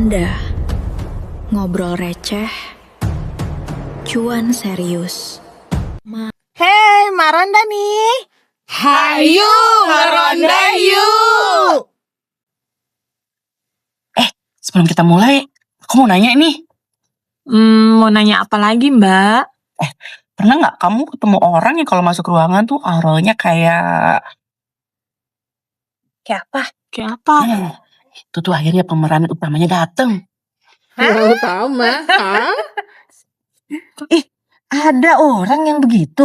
Bercanda, ngobrol receh, cuan serius. Hei, Maronda nih. Hayu, ngeronda yuk! Sebelum kita mulai, aku mau nanya nih. Mau nanya apa lagi, Mbak? Pernah nggak kamu ketemu orang yang kalau masuk ruangan tuh auranya kayak... Kayak apa? Itu tuh akhirnya pemeran utamanya dateng. Utama, Ada orang yang begitu.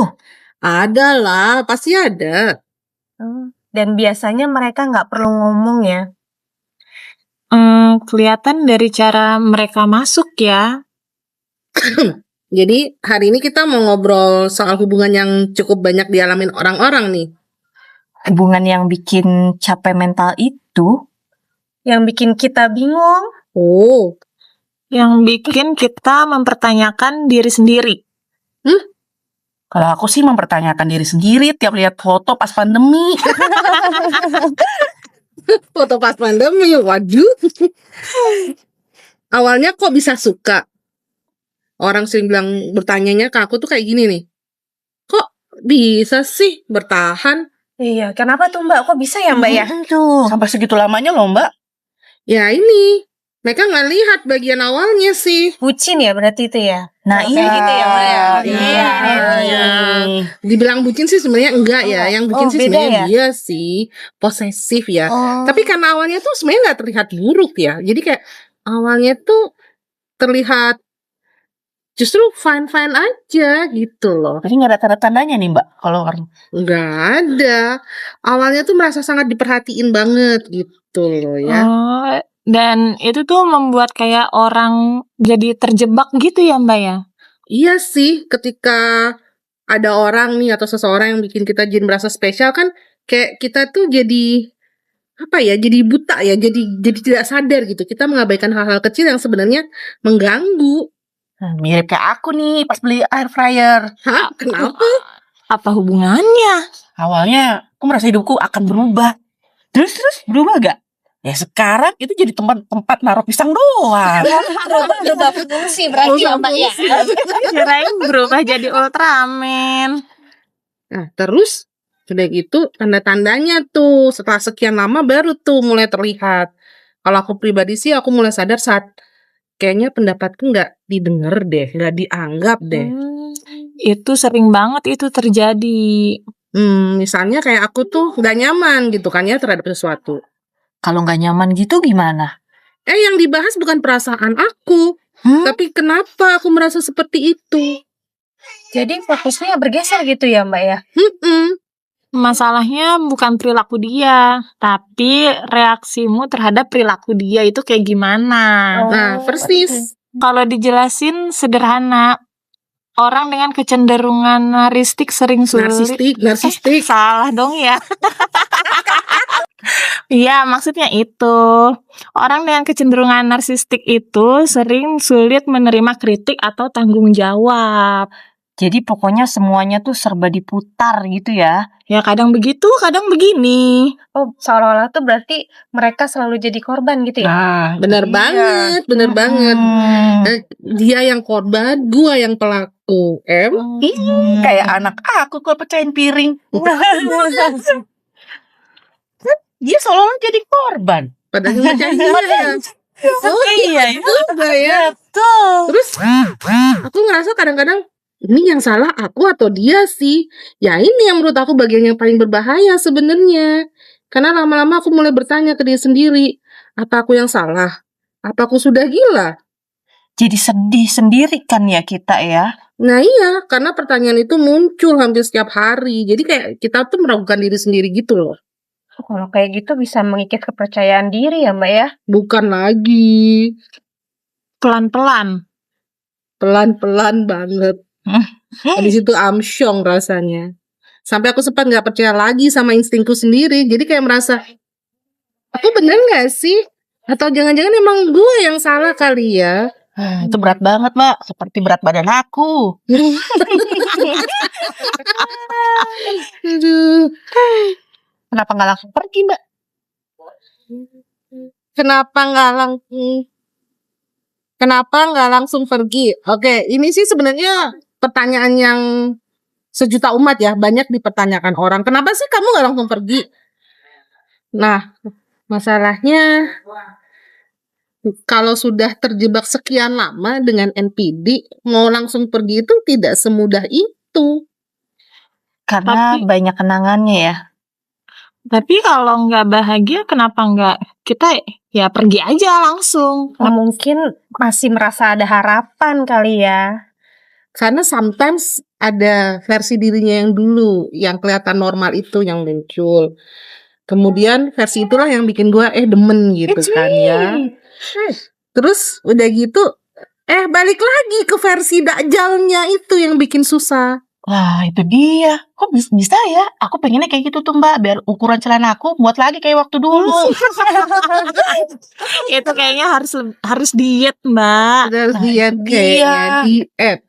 Ada lah, pasti ada. Dan biasanya mereka nggak perlu ngomong ya. Kelihatan dari cara mereka masuk ya. Jadi hari ini kita mau ngobrol soal hubungan yang cukup banyak dialamin orang-orang nih. Hubungan yang bikin capek mental itu. Yang bikin kita bingung. Oh, Yang bikin kita mempertanyakan diri sendiri. Kalau aku sih mempertanyakan diri sendiri tiap lihat foto pas pandemi. foto pas pandemi, waduh. Awalnya kok bisa suka? Orang sering bilang, bertanyanya ke aku tuh kayak gini nih. Kok bisa sih bertahan? Iya, kenapa tuh Mbak? Kok bisa ya Mbak ya? Tuh, sampai segitu lamanya loh Mbak. Ya ini, mereka nggak lihat bagian awalnya sih. Bucin ya berarti itu ya? Nah Kayak gitu ya Mbak ya? Iya. Dibilang bucin sih sebenarnya enggak ya. Yang bucin Oh, sih beda sebenarnya ya? dia sih posesif ya. Oh. Tapi karena awalnya tuh sebenarnya nggak terlihat buruk ya. Jadi kayak awalnya tuh terlihat justru fine-fine aja gitu loh. Jadi nggak ada tanda-tandanya nih Mbak kalau orang. Nggak ada. Awalnya tuh merasa sangat diperhatiin banget gitu loh ya. Dan itu tuh membuat kayak orang jadi terjebak gitu ya, Mbak ya? Iya sih, ketika ada orang nih atau seseorang yang bikin kita jadi merasa spesial kan, kayak kita tuh jadi apa ya? Jadi buta ya, jadi tidak sadar gitu. Kita mengabaikan hal-hal kecil yang sebenarnya mengganggu. Mirip kayak aku nih pas beli air fryer. Hah? Kenapa? Apa hubungannya? Awalnya aku merasa hidupku akan berubah. Terus berubah gak? Ya sekarang itu jadi tempat naruh pisang doang. Berubah fungsi berarti ya Mbak ya? Kirain berubah jadi Ultraman. Nah, terus sudah gitu tanda-tandanya tuh setelah sekian lama baru tuh mulai terlihat. Kalau aku pribadi sih aku mulai sadar saat kayaknya pendapatku nggak didengar deh, nggak dianggap deh. Itu sering banget itu terjadi. Misalnya kayak aku tuh nggak nyaman gitu kan ya terhadap sesuatu. Kalau nggak nyaman gitu gimana? Yang dibahas bukan perasaan aku, tapi kenapa aku merasa seperti itu. Jadi fokusnya bergeser gitu ya Mbak ya? Masalahnya bukan perilaku dia, tapi reaksimu terhadap perilaku dia itu kayak gimana. Nah, persis. Kalau dijelasin sederhana, orang dengan kecenderungan narsistik sering sulit. Narsistik. Salah dong ya. Iya, maksudnya itu. Orang dengan kecenderungan narsistik itu sering sulit menerima kritik atau tanggung jawab. Jadi pokoknya semuanya tuh serba diputar gitu ya. Ya kadang begitu, kadang begini. Oh, seolah-olah tuh berarti mereka selalu jadi korban gitu ya? Nah, Bener iya. banget, bener banget. Dia yang korban, gua yang pelaku. Kayak anak aku kalau pecahin piring. Dia seolah-olah jadi korban. Padahal yang mecahin dia. Oh iya, juga ya. Betul. Terus aku ngerasa kadang-kadang ini yang salah aku atau dia sih. Ya ini yang menurut aku bagian yang paling berbahaya sebenarnya. Karena lama-lama aku mulai bertanya ke diri sendiri, apa aku yang salah? Apa aku sudah gila? Jadi sedih sendiri kan ya kita ya. Nah iya, karena pertanyaan itu muncul hampir setiap hari. Jadi kayak kita tuh meragukan diri sendiri gitu loh. Kalau kayak gitu bisa mengikis kepercayaan diri ya Mbak ya? Bukan lagi. Pelan-pelan. Pelan-pelan banget. Habis itu amsyong rasanya. Sampai aku sempat gak percaya lagi sama instingku sendiri. Jadi kayak merasa, aku bener gak sih? Atau jangan-jangan emang gue yang salah kali ya? Itu berat banget Mbak. Seperti berat badan aku. Aduh. Kenapa nggak langsung pergi Mbak? Kenapa gak langsung Kenapa nggak langsung pergi? Oke, ini sih sebenarnya pertanyaan yang sejuta umat ya, banyak dipertanyakan orang. Kenapa sih kamu nggak langsung pergi? Nah, masalahnya kalau sudah terjebak sekian lama dengan NPD, mau langsung pergi itu tidak semudah itu. Karena Tapi- banyak kenangannya ya. Tapi kalau nggak bahagia, kenapa nggak kita ya pergi aja langsung? Mungkin masih merasa ada harapan kali ya. Karena sometimes ada versi dirinya yang dulu, yang kelihatan normal itu yang muncul. Kemudian versi itulah yang bikin gua demen gitu kan ya. Terus udah gitu balik lagi ke versi dajalnya itu yang bikin susah. Lah itu dia. Kok bisa ya? Aku pengennya kayak gitu tuh Mbak. Biar ukuran celana aku muat lagi kayak waktu dulu. Itu kayaknya harus diet, Mbak. Harus Nah, diet itu kayaknya dia. diet.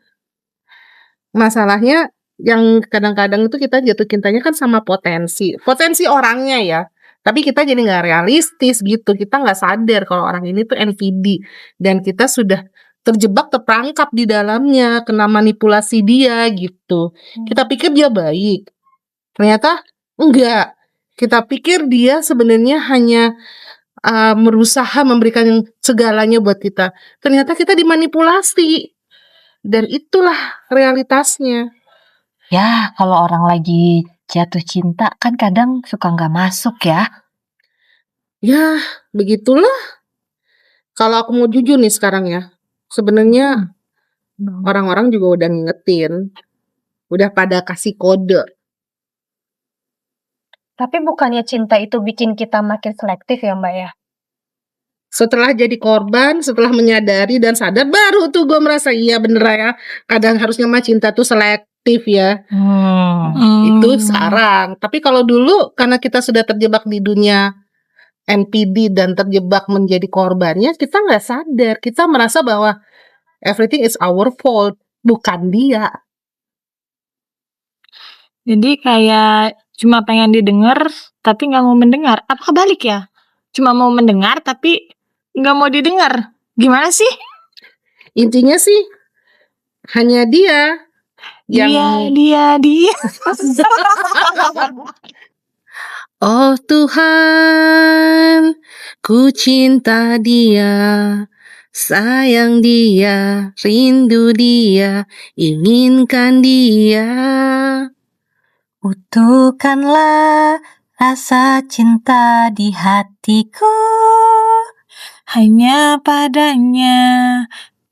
Masalahnya yang kadang-kadang itu kita jatuh cintanya kan sama potensi orangnya ya. Tapi kita jadi nggak realistis gitu. Kita nggak sadar kalau orang ini tuh NPD dan kita sudah terperangkap di dalamnya, kena manipulasi dia gitu. Kita pikir dia baik, ternyata enggak. Kita pikir dia sebenarnya hanya berusaha memberikan segalanya buat kita. Ternyata kita dimanipulasi. Dan itulah realitasnya. Ya, kalau orang lagi jatuh cinta kan kadang suka nggak masuk ya. Ya, begitulah. Kalau aku mau jujur nih sekarang ya, sebenarnya orang-orang juga udah ngingetin, udah pada kasih kode. Tapi bukannya cinta itu bikin kita makin selektif ya Mbak ya? Setelah jadi korban, setelah menyadari dan sadar, baru tuh gue merasa iya bener ya. Kadang harusnya mah cinta tuh selektif ya. Itu sekarang. Tapi kalau dulu karena kita sudah terjebak di dunia NPD dan terjebak menjadi korbannya, kita nggak sadar. Kita merasa bahwa everything is our fault, bukan dia. Jadi kayak cuma pengen didengar tapi nggak mau mendengar. Apa kebalik ya? Cuma mau mendengar tapi nggak mau didengar. Gimana sih? Intinya sih hanya dia yang Dia. Oh Tuhan, ku cinta dia, sayang dia, rindu dia, inginkan dia. Utuhkanlah rasa cinta di hatiku. Hanya padanya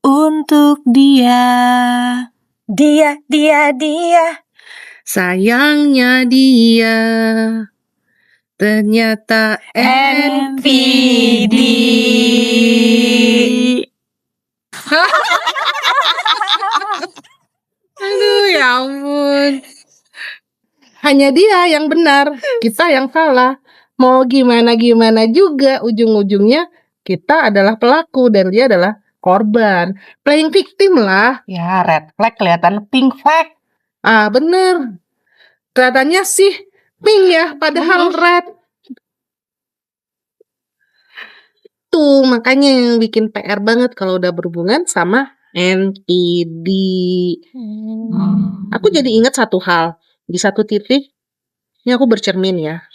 untuk dia. Dia. Sayangnya dia, ternyata NPD. Aduh ya ampun. Hanya dia yang benar, kita yang salah. Mau gimana juga ujung-ujungnya kita adalah pelaku dan dia adalah korban. Playing victim lah. Ya red flag kelihatan pink flag. Bener. Kelihatannya sih pink ya, padahal red. Tuh makanya yang bikin PR banget kalau udah berhubungan sama NPD. Aku jadi ingat satu hal. Di satu titik, ini aku bercermin ya.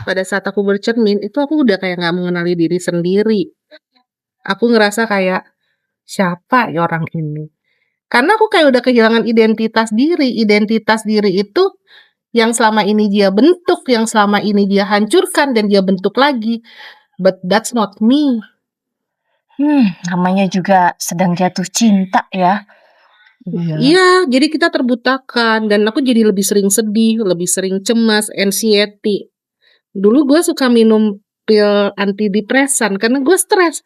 Pada saat aku bercermin, itu aku udah kayak gak mengenali diri sendiri. Aku ngerasa kayak, siapa ya orang ini? Karena aku kayak udah kehilangan identitas diri. Identitas diri itu yang selama ini dia bentuk, yang selama ini dia hancurkan dan dia bentuk lagi. But that's not me. Namanya juga sedang jatuh cinta ya. Iya, jadi kita terbutakan dan aku jadi lebih sering sedih, lebih sering cemas, anxiety. Dulu gue suka minum pil antidepresan karena gue stres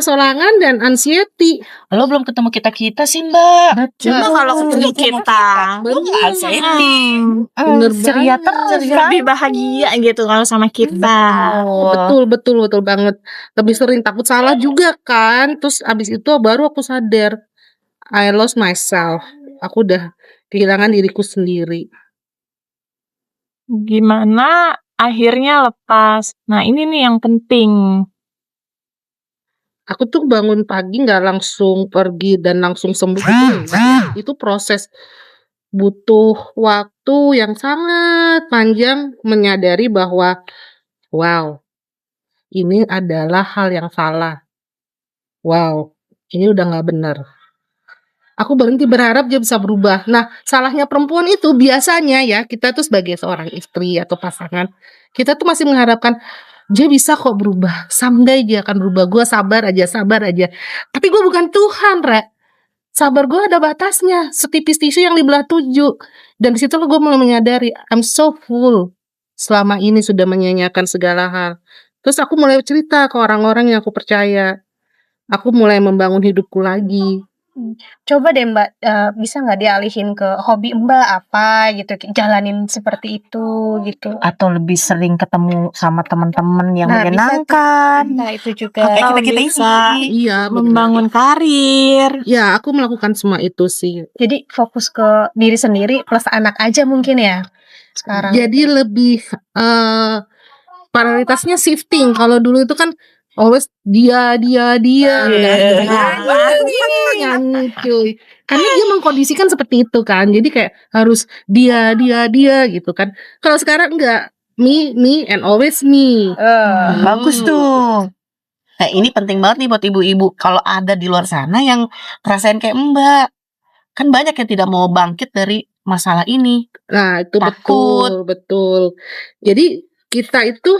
sorangan dan anxiety. Lo belum ketemu kita sih Mbak. Cuma kalau ketemu kita, Bener Ceria banget. terus kan? lebih bahagia gitu kalau sama kita. Betul banget. Lebih sering takut salah juga kan. Terus abis itu baru aku sadar I lost myself. Aku udah kehilangan diriku sendiri. Gimana akhirnya lepas? Nah ini nih yang penting. Aku tuh bangun pagi nggak langsung pergi dan langsung sembuh gitu enggak. Itu proses, butuh waktu yang sangat panjang menyadari bahwa, wow, ini adalah hal yang salah. Wow, ini udah nggak benar. Aku berhenti berharap dia bisa berubah. Nah, salahnya perempuan itu biasanya ya, kita tuh sebagai seorang istri atau pasangan, kita tuh masih mengharapkan dia bisa kok berubah. Someday dia akan berubah. Gue sabar aja, sabar aja. Tapi gue bukan Tuhan, Rek. Sabar gue ada batasnya, setipis tisu yang dibelah 7. Dan di situ gue mulai menyadari, I'm so full. Selama ini sudah menyanyiakan segala hal. Terus aku mulai cerita ke orang-orang yang aku percaya. Aku mulai membangun hidupku lagi. Coba deh Mbak, bisa nggak dialihin ke hobi Mbak apa gitu, jalanin seperti itu gitu. Atau lebih sering ketemu sama teman-teman yang Nah, bisa tuh. menyenangkan. Nah itu juga. Kayak Atau kita-kita bisa ini. Iya, membangun karir. Ya, aku melakukan semua itu sih. Jadi fokus ke diri sendiri plus anak aja mungkin ya sekarang. Jadi lebih prioritasnya shifting. Kalau dulu itu kan always dia nyanyi cuy. Karena dia mengkondisikan seperti itu kan. Jadi kayak harus dia gitu kan. Kalau sekarang enggak, me and always me. Bagus tuh. Nah, ini penting banget nih buat ibu-ibu. Kalau ada di luar sana yang ngerasain kayak Mbak, kan banyak yang tidak mau bangkit dari masalah ini. Nah, itu Takut. betul. Jadi kita itu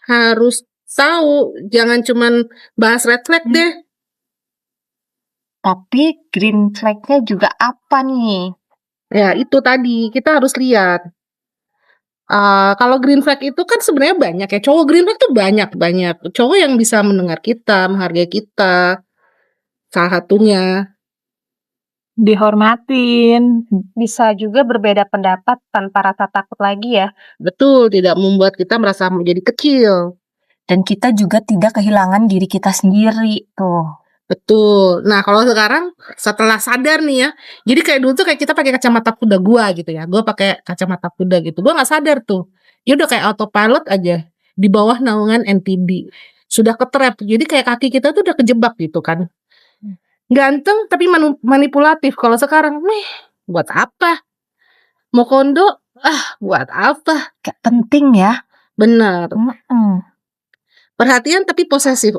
harus tahu, jangan cuman bahas red flag deh. Tapi green flag-nya juga apa nih? Ya, itu tadi kita harus lihat. Kalau green flag itu kan sebenarnya banyak ya. Cowok green flag tuh banyak. Cowok yang bisa mendengar kita, menghargai kita. Salah satunya. Dihormatin. Bisa juga berbeda pendapat tanpa rasa takut lagi ya. Betul, tidak membuat kita merasa menjadi kecil. Dan kita juga tidak kehilangan diri kita sendiri tuh. Betul. Nah, kalau sekarang setelah sadar nih ya. Jadi kayak dulu tuh kayak kita pakai kacamata kuda gua gitu ya. Gua pakai kacamata kuda gitu. Gua nggak sadar tuh. Ya udah kayak autopilot aja di bawah naungan NTB. Sudah ketrap. Jadi kayak kaki kita tuh udah kejebak gitu kan. Ganteng tapi manipulatif. Kalau sekarang, buat apa? Mau kondo? Buat apa? Kayak penting ya. Bener. Perhatian tapi posesif.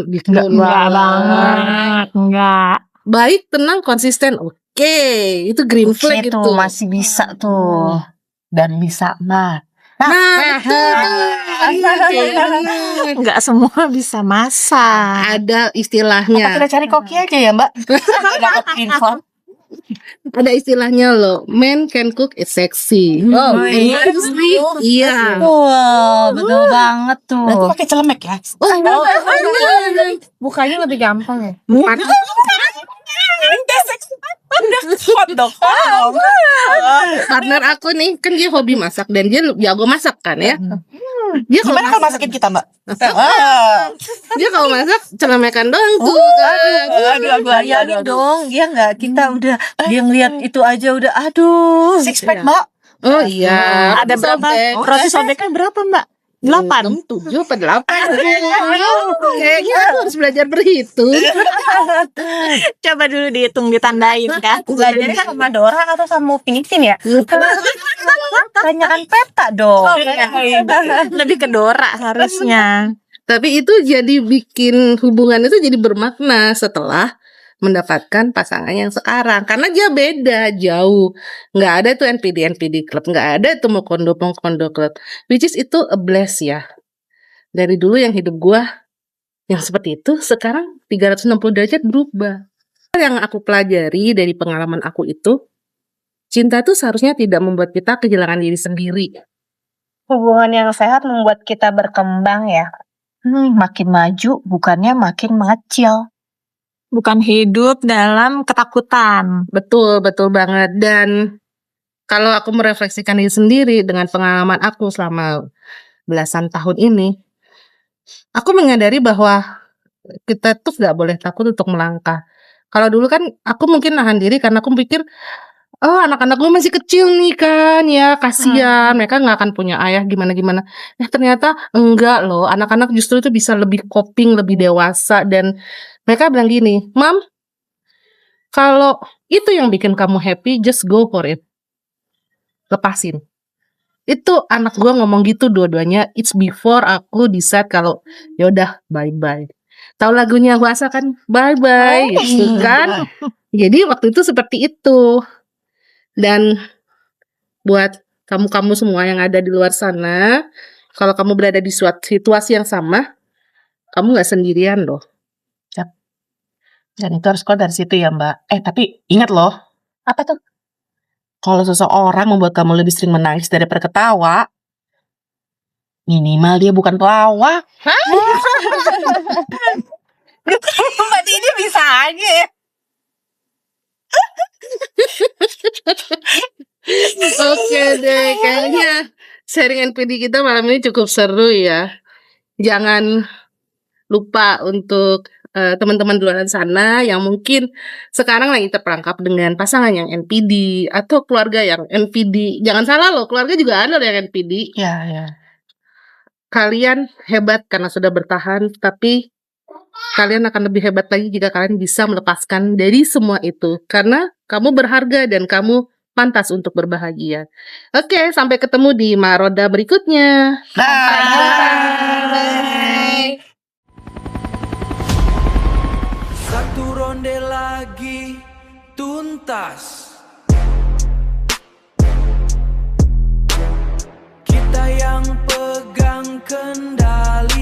Gitu. Enggak banget. Enggak. Baik, tenang, konsisten. Oke, itu green flag Itu itu. masih bisa tuh. Dan bisa mah. Nah, Enggak semua bisa masak. ada Apa istilahnya. kita cari koki aja ya Mbak? Dapat info. Ada istilahnya loh. Man can cook is sexy. iya. Iya. Wah, betul banget tuh. Berarti pakai celemek ya? Bukanya lebih gampang ya. Partner aku nih kan dia hobi masak dan dia jago masak kan ya. Dia kalau Gimana kalau masak, masakin kita Mbak? dia kalau masak celemekan doang tuh. Aduh. Bayangin dong, ya nggak, kita udah dia ngeliat itu aja udah aduh. Six pack Mbak. Oh iya. Ada berapa? Roti sobeknya berapa, Mbak? 8. 7 apa 8? Kayaknya aku harus belajar berhitung. Coba dulu dihitung, ditandain kan. Belajarnya sama Dora atau sama Pinipin ya? Tanyakan peta dong. Lebih ke Dora harusnya. Tapi itu jadi bikin hubungan itu jadi bermakna setelah mendapatkan pasangan yang sekarang. Karena dia beda, jauh. Nggak ada tuh NPD club. Nggak ada tuh mau kondo club. Which is itu a bless ya. Dari dulu yang hidup gua yang seperti itu, sekarang 360 derajat berubah. Yang aku pelajari dari pengalaman aku itu, cinta tuh seharusnya tidak membuat kita kehilangan diri sendiri. Hubungan yang sehat membuat kita berkembang ya. Makin maju bukannya makin mengecil. Bukan hidup dalam ketakutan. Betul banget. Dan kalau aku merefleksikan diri sendiri dengan pengalaman aku selama belasan tahun ini, aku menyadari bahwa kita tuh gak boleh takut untuk melangkah. Kalau dulu kan aku mungkin nahan diri karena aku pikir oh anak-anak gue masih kecil nih kan ya, kasihan mereka nggak akan punya ayah gimana-gimana. Ternyata enggak loh, anak-anak justru itu bisa lebih coping, lebih dewasa. Dan mereka bilang gini, Mam, kalau itu yang bikin kamu happy, just go for it, lepasin. Itu anak gue ngomong gitu dua-duanya. It's before aku decide kalau yaudah bye-bye. Tahu lagunya Huasa kan, bye-bye gitu kan. Jadi waktu itu seperti itu. Dan buat kamu-kamu semua yang ada di luar sana, kalau kamu berada di suatu situasi yang sama, kamu gak sendirian loh. Dan itu harus keluar dari situ ya Mbak. Tapi ingat loh, Apa tuh? kalau seseorang membuat kamu lebih sering menangis daripada ketawa, minimal dia bukan pelawak. Mbak Dini bisa aja ya. Oke deh, kayaknya sharing NPD kita malam ini cukup seru ya. Jangan lupa untuk teman-teman di luar sana yang mungkin sekarang lagi terperangkap dengan pasangan yang NPD atau keluarga yang NPD. Jangan salah loh, keluarga juga ada loh yang NPD. Ya. Kalian hebat karena sudah bertahan, tapi kalian akan lebih hebat lagi jika kalian bisa melepaskan dari semua itu. Karena kamu berharga dan kamu pantas untuk berbahagia. Oke, sampai ketemu di Maroda berikutnya. Bye. Satu ronde lagi tuntas. Kita yang pegang kendali.